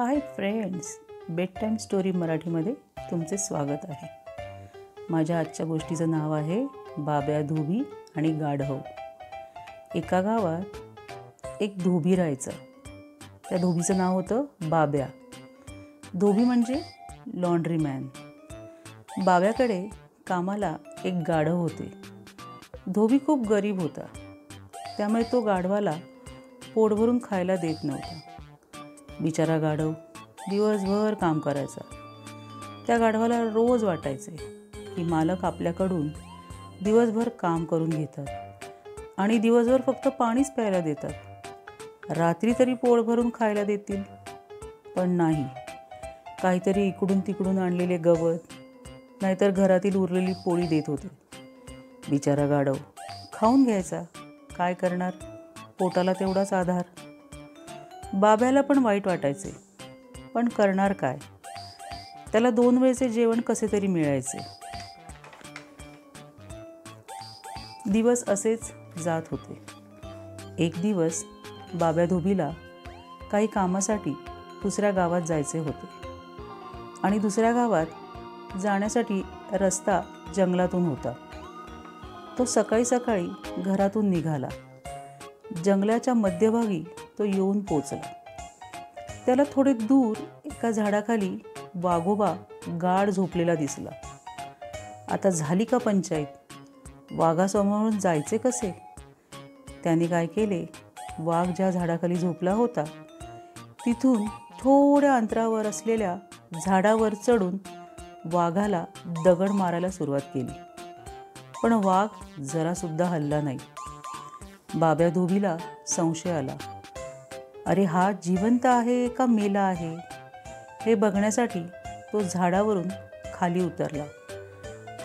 Hi friends, bed time story मराठीमध्ये तुमचे स्वागत आहे। माझ्या आजच्या गोष्टीचं नाव आहे बाब्या, धोबी आणि गाढव। एका गावात एक धोबी राहायचा। त्या धोबीचं नाव होतं बाब्या। धोबी म्हणजे लॉन्ड्री मॅन। बाब्याकडे कामाला एक गाढव होते। धोबी खूप गरीब होता, त्यामुळे तो गाढवाला पोट भरून खायला देत नव्हता। बिचारा गाढव दिवसभर काम करायचा। त्या गाढवाला रोज वाटायचे की मालक आपल्याकडून दिवसभर काम करून घेतात आणि दिवसभर फक्त पाणीच प्यायला देतात, रात्री तरी पोट भरून खायला देतील। पण नाही, काहीतरी इकडून तिकडून आणलेले गवत नाहीतर घरातील उरलेली पोळी देत होते। बिचारा गाढव खाऊन घ्यायचा, काय करणार, पोटाला तेवढाच आधार। बाब्याला पण वाईट वाटायचे, पण करणार काय, त्याला 2 वेळचे जेवण कसे तरी मिळायचे। दिवस असेच जात होते। एक दिवस बाब्या धोबीला काही कामासाठी दुसऱ्या गावात जायचे होते आणि दुसऱ्या गावात जाण्यासाठी रस्ता जंगलातून होता। तो सकाळी सकाळी घरातून निघाला। जंगलाच्या मध्यभागी तो येऊन पोचला। त्याला थोडे दूर एका झाडाखाली वाघोबा गाढ झोपलेला दिसला। आता झाली का पंचायत, वाघासमोरून जायचे कसे? त्याने काय केले, वाघ ज्या झाडाखाली झोपला होता तिथून थोड्या अंतरावर असलेल्या झाडावर चढून वाघाला दगड मारायला सुरुवात केली, पण वाघ जरासुद्धा हलला नाही। बाब्या धोबीला संशय आला, अरे हा जिवंत आहे का मेला आहे, हे बघण्यासाठी तो झाडावरून खाली उतरला।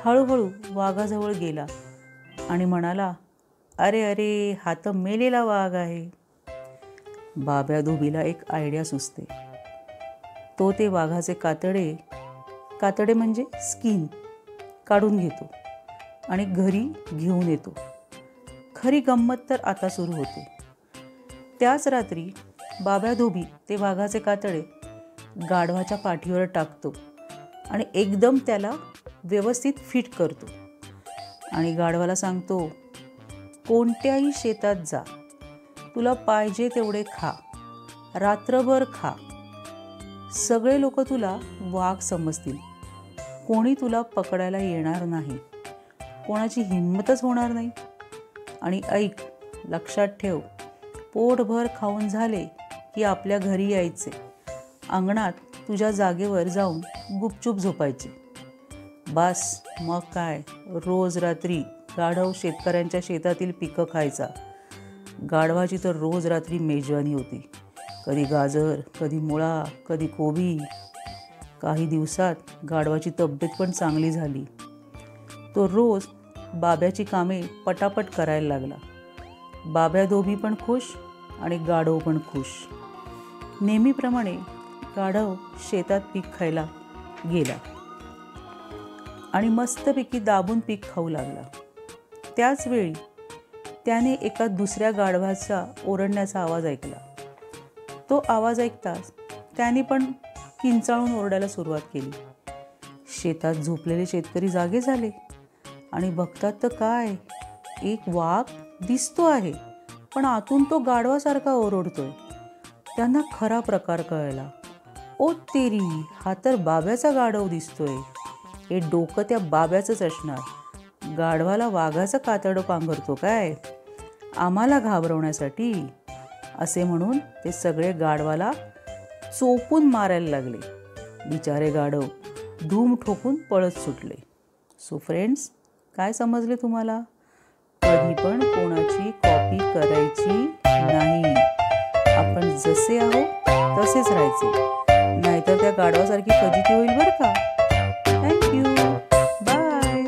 हळूहळू वाघाजवळ गेला आणि म्हणाला, अरे अरे, हा तर मेलेला वाघ आहे। बाब्या धोबीला एक आयडिया सुचते। तो ते वाघाचे कातडे म्हणजे स्किन काढून घेतो आणि घरी घेऊन येतो। खरी गंमत तर आता सुरू होते। त्याच रात्री बाब्या धोबी ते वाघाचे कातडे गाढवाच्या पाठीवर टाकतो आणि एकदम त्याला व्यवस्थित फिट करतो आणि गाढवाला सांगतो, कोणत्याही शेतात जा, तुला पाहिजे तेवढे खा, रात्रभर खा, सगळे लोक तुला वाघ समजतील, कोणी तुला पकडायला येणार नाही, कोणाची हिंमतच होणार नाही। आणि ऐक, लक्षात ठेव, पोटभर खाऊन झाले की आपल्या घरी यायचे, अंगणात तुझ्या जागेवर जाऊन गुपचूप झोपायचे। बस, मग काय, रोज रात्री गाढव शेतकऱ्यांच्या शेतातील पिकं खायचा। गाढवाची तर रोज रात्री मेजवानी होती, कधी गाजर, कधी मुळा, कधी कोबी। काही दिवसात गाढवाची तब्येत पण चांगली झाली। तो रोज बाब्याची कामे पटापट करायला लागला। बाब्या धोबी पण खुश आणि गाढव पण खुश। नेहमीप्रमाणे गाढव शेतात पीक खायला गेला आणि मस्तपैकी दाबून पीक खाऊ लागला। त्याच वेळी त्याने एका दुसऱ्या गाढवाचा ओरडण्याचा आवाज ऐकला। तो आवाज ऐकताच त्याने पण किंचाळून ओरडायला सुरुवात केली। शेतात झोपलेले शेतकरी जागे झाले आणि बघतात तर काय, एक वाघ दिसतो आहे, पण आतून तो गाढवासारखा ओरडतोय। त्यांना खरा प्रकार कळला। ओ तेरी, हा तर बाब्याचा गाढव दिसतोय, हे डोकं त्या बाब्याचंच असणार, गाढवाला वाघाचं कातडं पांघरतो काय, आम्हाला घाबरवण्यासाठी, असे म्हणून ते सगळे गाढवाला चोपून मारायला लागले। बिचारे गाढव धूम ठोकून पळत सुटले। सो फ्रेंड्स, काय समजले तुम्हाला? कधी पण कोणाची कॉपी करायची नाही। आपण जसे आहोत तसेच राहायचे, नाहीतर त्या गाढवासारखी फजिती होईल बरं का। Thank you, bye.